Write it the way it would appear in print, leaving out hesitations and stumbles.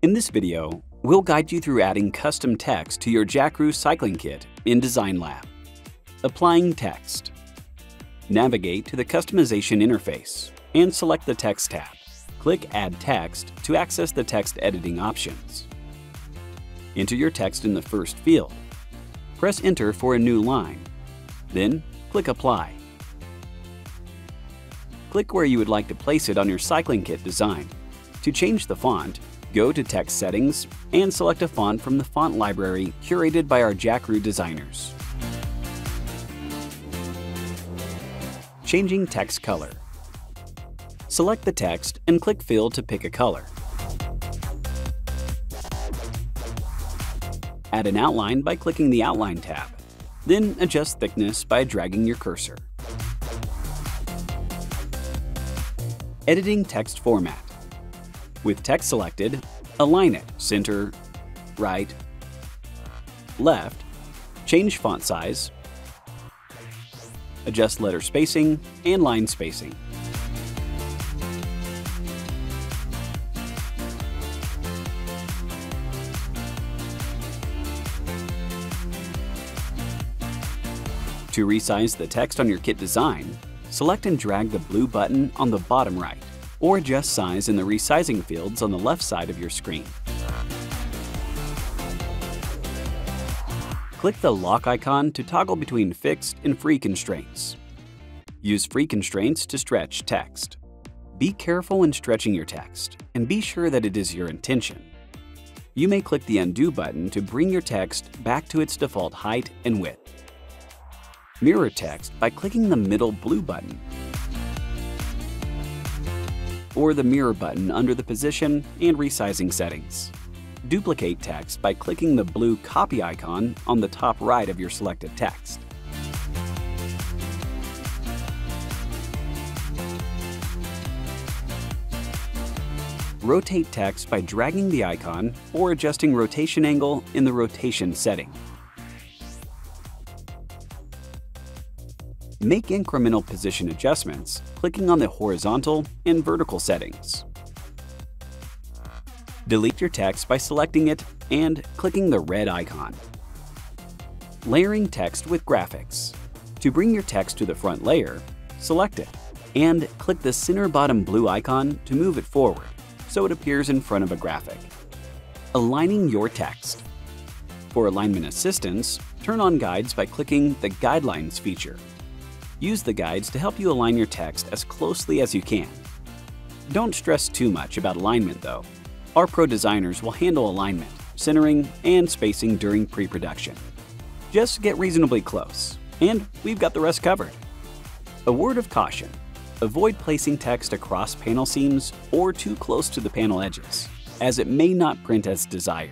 In this video, we'll guide you through adding custom text to your JAKROO Cycling kit in Designlab. Applying text. Navigate to the Customization interface and select the Text tab. Click Add Text to access the text editing options. Enter your text in the first field. Press Enter for a new line. Then, click Apply. Click where you would like to place it on your cycling kit design. To change the font, go to Text Settings and select a font from the font library curated by our JAKROO designers. Changing text color. Select the text and click Fill to pick a color. Add an outline by clicking the Outline tab. Then adjust thickness by dragging your cursor. Editing text format. With text selected, align it center, right, left, change font size, adjust letter spacing and line spacing. To resize the text on your kit design, select and drag the blue button on the bottom right, or adjust size in the resizing fields on the left side of your screen. Click the lock icon to toggle between fixed and free constraints. Use free constraints to stretch text. Be careful when stretching your text, and be sure that it is your intention. You may click the undo button to bring your text back to its default height and width. Mirror text by clicking the middle blue button, or the mirror button under the position and resizing settings. Duplicate text by clicking the blue copy icon on the top right of your selected text. Rotate text by dragging the icon or adjusting rotation angle in the rotation setting. Make incremental position adjustments, clicking on the horizontal and vertical settings. Delete your text by selecting it and clicking the red icon. Layering text with graphics. To bring your text to the front layer, select it and click the center bottom blue icon to move it forward so it appears in front of a graphic. Aligning your text. For alignment assistance, turn on guides by clicking the Guidelines feature. Use the guides to help you align your text as closely as you can. Don't stress too much about alignment though. Our pro designers will handle alignment, centering, and spacing during pre-production. Just get reasonably close, and we've got the rest covered. A word of caution: avoid placing text across panel seams or too close to the panel edges, as it may not print as desired.